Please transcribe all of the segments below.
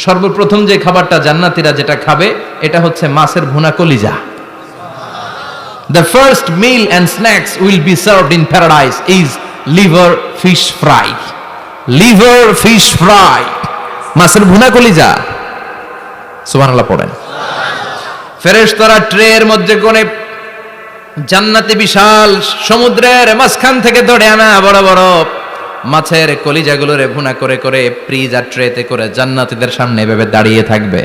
সর্বপ্রথম যে খাবারটা জান্নাতীরা যেটা খাবে এটা হচ্ছে মাছের ভুনা কলিজা। The first meal and snacks will be served in paradise is liver fish fry. Liver fish fry. মাছের ভুনা কলিজা। সুবহানাল্লাহ পড়েন। ফেরেশতারা ট্রের মধ্যে কোণে জান্নাতি বিশাল সমুদ্রের মাঝখান থেকে ধরে আনা বড় বড় মাছের কলিজাগুলোরে ভুনা করে করে ফ্রিজার ট্রেতে করে জান্নাতীদের সামনে এভাবে দাঁড়িয়ে থাকবে।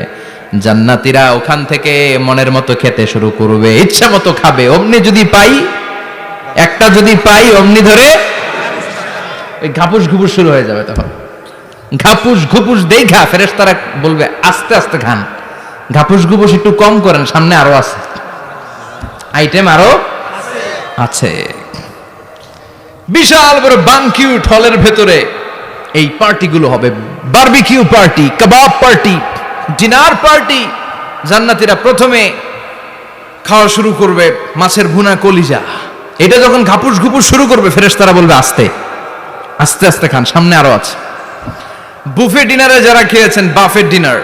জান্নাতীরা ওখান থেকে মনের মতো খেতে শুরু করবে, ইচ্ছা মতো খাবে। অমনি যদি পাই, একটা যদি পাই অমনি ধরে ওই ঘাপুস ঘুপুস শুরু হয়ে যাবে। তখন ঘাপুস ঘুপুস দেখা ফেরেশতারা বলবে আস্তে আস্তে খান, ঘাপুস ঘুপুস একটু কম করেন, সামনে আরো আছে, আইটেম আরো আছে। বিশাল বড় বানকিউট হলের ভেতরে এই পার্টিগুলো হবে, বারবিকিউ পার্টি, কাবাব পার্টি, ডিনার পার্টি। জান্নাতীরা প্রথমে খাওয়া শুরু করবে মাছের ভুনা কলিজা। এটা যখন ঘাপুস ঘুপুস শুরু করবে ফেরেশতারা বলবে আস্তে আস্তে আস্তে খান, সামনে আরো আছে। বুফে ডিনারে যারা খেয়েছেন, বাফেট ডিনার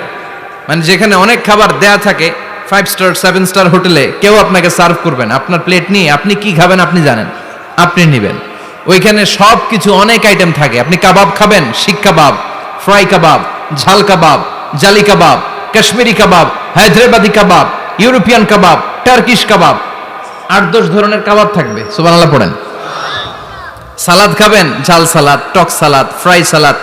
মানে যেখানে অনেক খাবার দেয়া থাকে, 5 স্টার 7 স্টার হোটেলে কেউ আপনাকে সার্ভ করবেন, আপনার প্লেট নিয়ে আপনি কি খাবেন আপনি জানেন, আপনি নেবেন। ওইখানে সব কিছু অনেক আইটেম থাকে। আপনি কাবাব খাবেন, শিক কাবাব, ফ্রাই কাবাব, ঝাল কাবাব, জালি কাবাব, কাশ্মীরি কাবাব, হায়দ্রাবাদি কাবাব, ইউরোপিয়ান কাবাব, টার্কিশ কাবাব, 8-10 ধরনের কাবাব থাকবে। সুবহানাল্লাহ পড়েন। সালাদ খাবেন, ঝাল সালাদ, টক salad, fry salad,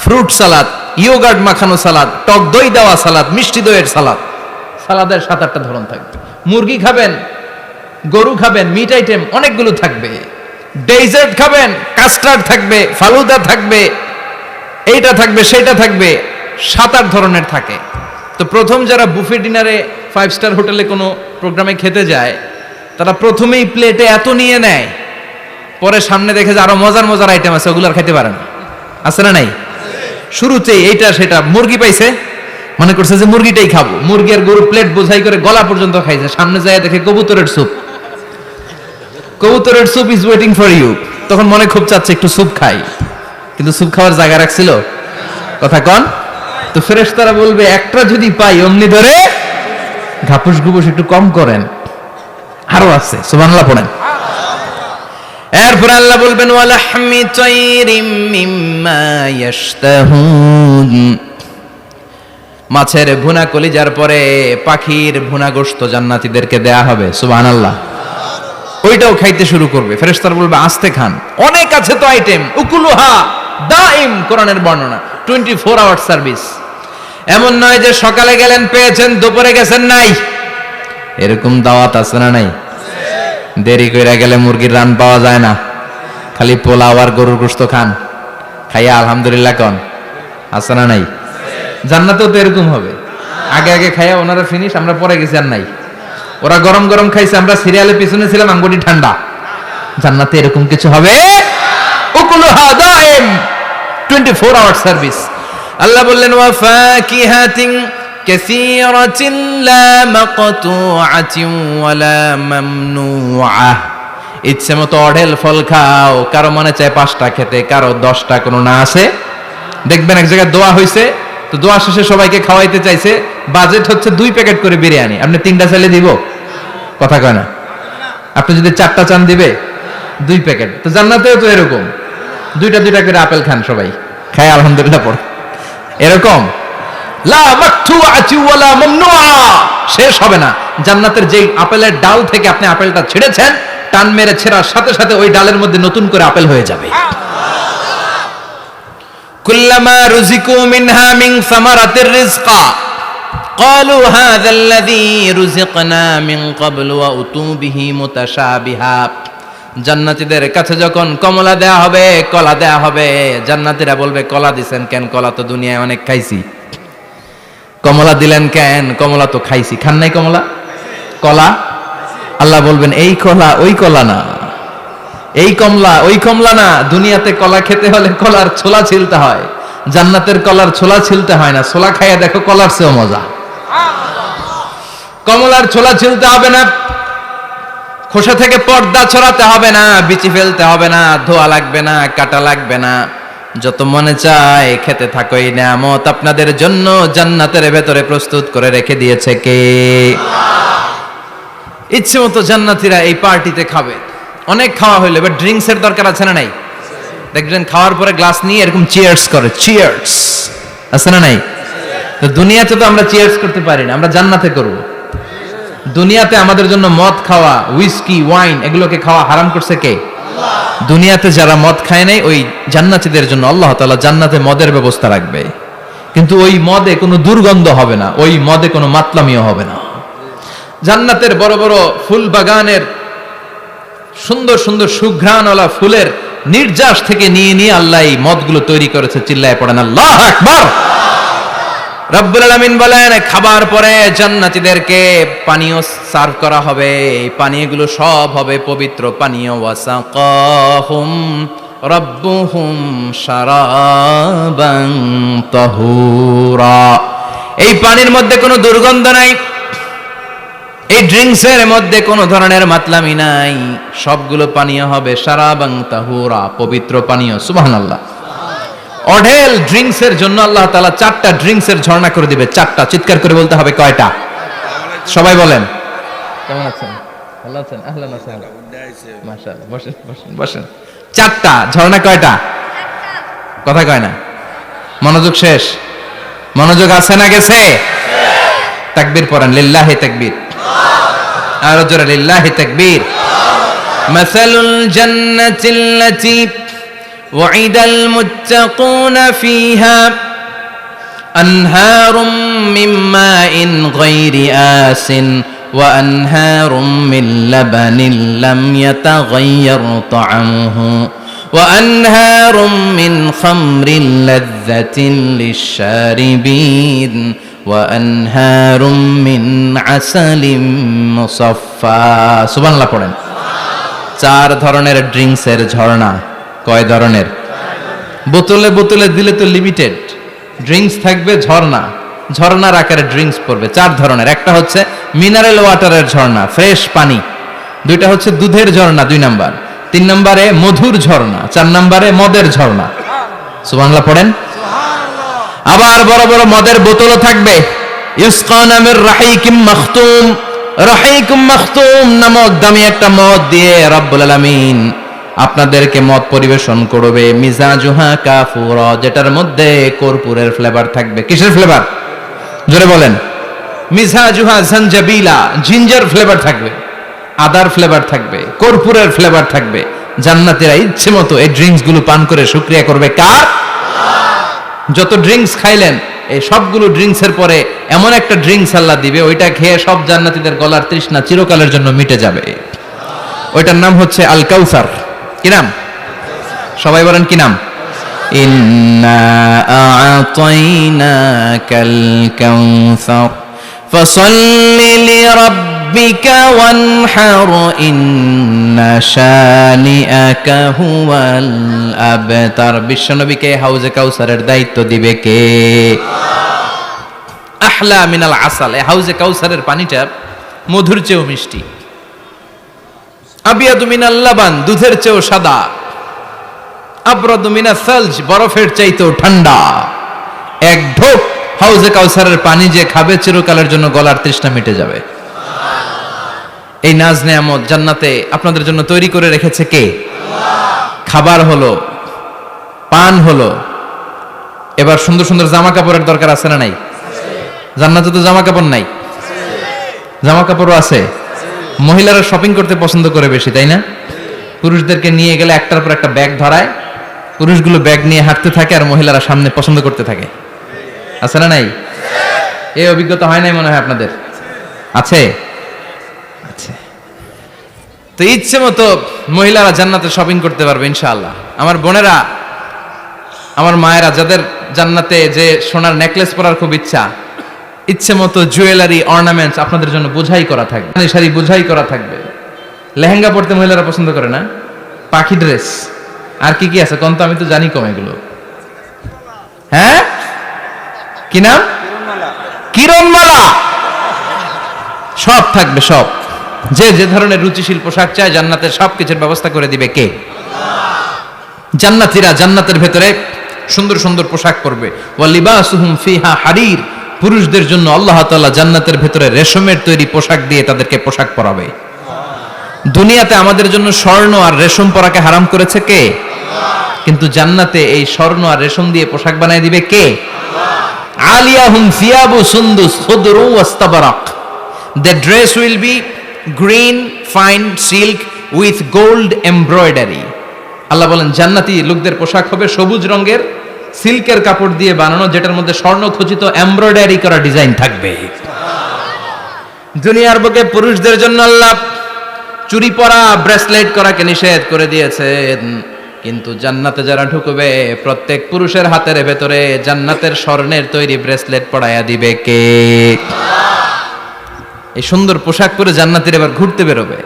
fruit salad, yoghurt মাখানো সালাদ, টক দই দেওয়া সালাদ, মিষ্টি দইয়ের সালাদ। সালাদের 7-8টা ধরন থাকবে। মুরগি খাবেন, গরু খাবেন, মিট আইটেম অনেকগুলো থাকবে। ডেজার্ট খাবেন, কাস্টার্ড থাকবে, ফালুদা থাকবে, এইটা থাকবে সেটা থাকবে, 7-8 ধরনের থাকে। তো প্রথম যারা বুফে ডিনারে 5 স্টার হোটেলে কোনো প্রোগ্রামে খেতে যায়, তারা প্রথমেই প্লেটে এত নিয়ে নেয়, পরে সামনে দেখে যে আরো মজার মজার আইটেম আছে, ওগুলো আর খাইতে পারে না। আছে না নাই? শুরুতেই এইটা সেটা মুরগি পাইছে, মনে করছে যে মুরগিটাই খাবো, মুরগি আর গরু প্লেট বোঝাই করে গলা পর্যন্ত খাইছে। সামনে যায় দেখে কবুতরের স্যুপ, কবুতরের soup is waiting for you. তখন মনে খুব চাচ্ছে একটু স্যুপ খাই, কিন্তু স্যুপ খাওয়ার জায়গা রাখছিল? কথা কন। তো ফেরেশতারা বলবে একটা যদি পাই অমনি ধরে ঘাপুস ঘুপুস একটু কম করেন, আরো আছে। সুবহানাল্লাহ পড়েন। এরপর আল্লাহ বলবেন ওয়ালাহমি তাইরিম মিম্মা ইয়াশতাহুন। মাছের ভুনা কলিজার পরে পাখির ভুনা গোশত জান্নাতীদেরকে দেয়া হবে। সুবহানাল্লাহ। ওইটাও খাইতে শুরু করবে। ফেরেশতারা বলবে আস্তে খান, অনেক আছে তো আইটেম। উকুলুহা দাইম, কোরআনের বর্ণনা, 24 আওয়ার সার্ভিস। এমন নয় যে সকালে গেলেন পেয়েছেন, দুপুরে গেছেন নাই। এরকম দাওয়াত আছে না নাই? দেরি কইরা গেলে মুরগির রান পাওয়া যায় না, খালি পোলাও আর গরুর গোশত খান, খাইয়া আলহামদুলিল্লাহ কন। আছে না নাই? জান্নাতেও তো এরকম হবে। আগে আগে খাইয়া ওনারা ফিনিশ, আমরা পরে গেছি আর নাই। ওরা গরম গরম খাইছে, আমরা সিরিয়ালের পিছনে ছিলাম, আঙ্গুটি ঠান্ডা। জান্নাতে এরকম কিছু হবে? উকুলুহা দাইম, 24 আওয়ার সার্ভিস। আল্লাহ বললেন ওয়া ফাকিহাতিন কাসীরাতিন লা মাকতুআতিন ওয়া লা মামনুআহ। ইচ্ছে মতো অঢেল ফল খাও, কারো মনে চায় 5টা খেতে, কারো 10টা, কোনো না আছে। দেখবেন এক জায়গায় দোয়া হইছে, তো দোয়া শেষে সবাইকে খাওয়াইতে চাইছে, বাজেট হচ্ছে 2 প্যাকেট করে বিরিয়ানি, আপনি 3টা চাইলে দিব? কথা কয় না। আপনি যদি 4টা চান দিবে 2 প্যাকেট। তো জান্নাতেও তো এরকম, 2টা করে আপেল খান সবাই, খায় আলহামদুলিল্লাহ পড়। এরকম লা মাকতুআতি ওয়ালা মামনুআ, শেষ হবে না। জান্নাতের যেই আপেলের ডাল থেকে আপনি আপেলটা ছেড়েছেন, টান মেরে ছেড়ার সাথে সাথে ওই ডালের মধ্যে নতুন করে আপেল হয়ে যাবে। কুল্লামা রুজিকু মিনহা মিন সামারাতির রিজকা ক্বালু হাযাল্লাযী রুজিকনা মিন ক্বাবলু ওয়া উতু বিহি মুতাশাবিহা। জান্নাতীদের কাছে যখন কমলা দেয়া হবে, কলা দেয়া হবে, জান্নাতীরা বলবে কলা দিছেন কেন? কলা তো দুনিয়ায় অনেক খাইছি। কমলা দিলেন কেন? কমলা তো খাইছি। খান নাই কমলা? কলা? আল্লাহ বলবেন এই কলা ওই কলা না, এই কমলা ওই কমলা না। দুনিয়াতে কলা খেতে হলে কলার ছোলা ছিলতে হয়, জান্নাতের কলার ছোলা ছিলতে হয় না। ছোলা খাইয়া দেখো, কলার চেয়েও মজা। কমলার ছোলা ছিলতে হবে না, খোসা থেকে পর্দা ছড়াতে হবে না, বিচি ফেলতে হবে না, ধোয়া লাগবে না, কাটা লাগবে না। যত মনে চায় খেতে থাকো, এই নিয়ামত আপনাদের জন্য জান্নাতের ভেতরে প্রস্তুত করে রেখে দিয়েছে কে? ইচ্ছে মতো জান্নাতীরা এই পার্টিতে খাবে। অনেক খাওয়া হইলো, এবার ড্রিঙ্কস এর দরকার আছে না নাই? দেখবেন খাওয়ার পরে গ্লাস নিয়ে এরকম চিয়ার্স করে, চিয়ার্স আছে না নাই? তো দুনিয়াতে তো আমরা চিয়ার্স করতে পারি না, আমরা জান্নাতে করব। দুনিয়াতে আমাদের জন্য মদ খাওয়া, হুইস্কি, ওয়াইন এগুলোকে খাওয়া হারাম করছে কে? দুনিয়াতে যারা মদ খায় নাই, ওই জান্নাতীদের জন্য আল্লাহ তাআলা জান্নাতে মদের ব্যবস্থা রাখবে। কিন্তু ওই মদে কোনো দুর্গন্ধ হবে না, ওই মদে কোনো মাতলামিও হবে না। জান্নাতের বড় বড় ফুল বাগানের সুন্দর সুন্দর সুঘ্রাণওয়ালা ফুলের নির্যাস থেকে নিয়ে নিয়ে আল্লাহ এই মদগুলো তৈরি করেছে। চিল্লায় পড়েন আল্লাহু আকবার। রব্বুল আলামিন বলেন, খাবার পরে জান্নাতীদেরকে পানীয় সার্ভ করা হবে। এই পানীয়গুলো সব হবে পবিত্র পানীয়। ওয়াসাকাহুম রাব্বুহুম শারাবান তাহুরা। এই পানির মধ্যে কোনো দুর্গন্ধ নাই, এই ড্রিঙ্কসের মধ্যে কোনো ধরনের মাতলামি নাই। সবগুলো পানীয় হবে শারাবান তাহুরা, পবিত্র পানীয়। সুবহানাল্লাহ। অঢেল ড্রিঙ্কসের জন্য আল্লাহ তাআলা 4টা ড্রিঙ্কসের ঝর্ণা করে দিবে। 4টা, চিৎকার করে বলতে হবে কয়টা? সবাই বলেন। কেমন আছেন? ভালো আছেন? আহলান ওয়া সাহলান। মাশাআল্লাহ। বসেন বসেন বসেন। 4টা ঝর্ণা কয়টা? কথা কয় না। মনোযোগ শেষ। মনোযোগ আছে না গেছে? তাকবীর পড়েন, লিল্লাহি তাকবীর। আর জোরে লিল্লাহি তাকবীর। মাসালুল জান্নাতিল্লাতী وعد المتقون فيها أنهار من ماء غير آسن وأنهار من لبن لم يتغير طعمه وأنهار من خمر لذة للشاربين وأنهار من عسل مصفى سبحان الله পড়েন। 4 ধরনের ড্রিঙ্কসের ঝর্ণা। কয় ধরনের? বোতলে বোতলে দিলে তো লিমিটেড। ড্রিঙ্কস থাকবে ঝর্ণা, ঝর্ণার আকারে ড্রিঙ্কস পড়বে। 4 ধরনের। একটা হচ্ছে মিনারেল ওয়াটারের ঝর্ণা, ফ্রেশ পানি। 2টা হচ্ছে দুধের ঝর্ণা 2 নাম্বার। 3 নম্বরে মধুর ঝর্ণা। 4 নম্বরে মদের ঝর্ণা। সুবহানাল্লাহ পড়েন। আবার বড় বড় মদের বোতলও থাকবে। ইসকানা মির রাহিকিম মাখতুম। রাহিকুম মাখতুম নামক দামি একটা মদ দিয়ে রব্বুল আলামিন আপনাদেরকে মদ পরিবেশন করবে। মিজাজুহা কাফুরা, যেটার মধ্যে কর্পূরের ফ্লেভার থাকবে। কিসের ফ্লেভার? জোরে বলেন। মিজাজুহা জানজাবিলা, জিঞ্জার ফ্লেভার থাকবে, আদার ফ্লেভার থাকবে, কর্পূরের ফ্লেভার থাকবে। জান্নাতীরা ইচ্ছে মতো এই ড্রিঙ্কস গুলো পান করে শুকরিয়া করবে কার? যত ড্রিঙ্কস খাইলেন, এই সবগুলো ড্রিঙ্কসের পরে এমন একটা ড্রিঙ্কস আল্লাহ দিবে, ওইটা খেয়ে সব জান্নাতীদের গলার তৃষ্ণা চিরকালের জন্য মিটে যাবে। ওইটার নাম হচ্ছে আল কাউসার। কি নাম? সবাই বলেন কি নাম? ইন্না আ'তাইনাকাল কাউসার ফাসাল্লি লিরাব্বিকা ওয়ানহার ইন্না শানিআকা হুয়াল আবতার। বিশ্বনবীকে হাউজে কাউসারের দায়িত্ব দিবে কে? আহলা মিনাল আসাল। এই হাউজে কাউসারের পানিটা মধুর চেয়েও মিষ্টি। আবিয়াদু মিনাল লাবান, দুধের চেয়েও সাদা। আবরাদু মিনাস সালজ, বরফের চাইতেও ঠান্ডা। এক ঢোক হাউজে কাউসারের পানি যে খাবে চিরকালের জন্য গলার তৃষ্ণা মিটে যাবে। এই নাজ নেয়ামত জান্নাতে আপনাদের জন্য তৈরি করে রেখেছে কে? খাবার হলো, পান হলো, এবার সুন্দর সুন্দর জামা কাপড়ের দরকার আছে না নাই? জান্নাতে তো জামা কাপড় নাই, জামা কাপড়ও আছে। মহিলারা শপিং করতে পছন্দ করে বেশি, তাই না? পুরুষদেরকে নিয়ে গেলে একটার পর একটা ব্যাগ ধরায়, পুরুষগুলো ব্যাগ নিয়ে হাঁটতে থাকে আর মহিলারা সামনে পছন্দ করতে থাকে। আছে না নাই? এই অভিজ্ঞতা হয় নাই মনে হয় আপনাদের? আছে? আছে। তো ইচ্ছে মতো মহিলারা জান্নাতে শপিং করতে পারবে ইনশাআল্লাহ। আমার বোনেরা, আমার মায়েরা, যাদের জান্নাতে যে সোনার নেকলেস পরার খুব ইচ্ছা, ইচ্ছে মতো জুয়েলারি অর্নামেন্টস আপনাদের জন্য বোঝাই করা থাকবে, শাড়ি বোঝাই করা থাকবে। লেহেঙ্গা পরতে মহিলারা পছন্দ করে না? পাখি ড্রেস, আর কি কি আছে কোন তো? আমি তো জানি কম এগুলো। হ্যাঁ, কি নাম? কিরণমালা। সব থাকবে, সব। যে যে ধরনের রুচিশীল পোশাক চায় জান্নাতের সব কিছুর ব্যবস্থা করে দিবে কে? জান্নাতীরা জান্নাতের ভেতরে সুন্দর সুন্দর পোশাক পরবে। ওয়া লিবাসুহুম ফিহা হারির, পুরুষদের জন্য আল্লাহ তাআলা জান্নাতের ভেতরে রেশমের তৈরি পোশাক দিয়ে তাদেরকে পোশাক পরাবে। দুনিয়াতে আমাদের জন্য স্বর্ণ আর রেশম পরাকে হারাম করেছে কে? কিন্তু জান্নাতে এই স্বর্ণ আর রেশম দিয়ে পোশাক বানায় দিবে কে? আলিয়াহুম সিয়াবু সুন্দুস খুদরু ওয়াস্তাবারাক, the dress will be green fine silk with gold embroidery। আল্লাহ বলেন জান্নাতি লোকদের পোশাক হবে সবুজ রঙের সিল্কের কাপড় দিয়ে বানানো, যেটার মধ্যে স্বর্ণ খচিত এমব্রয়ডারি করা ডিজাইন থাকবে। দুনিয়ার বুকে পুরুষদের জন্য আল্লাহ চুরি পরা ব্রেসলেট করাকে নিষেধ করে দিয়েছেন, কিন্তু জান্নাতে যারা ঢুকবে প্রত্যেক পুরুষের হাতের ভেতরে জান্নাতের স্বর্ণের তৈরি ব্রেসলেট পরায়া দিবে কে? এই সুন্দর পোশাক পরে জান্নাতীরা এবার ঘুরতে বেরোবে।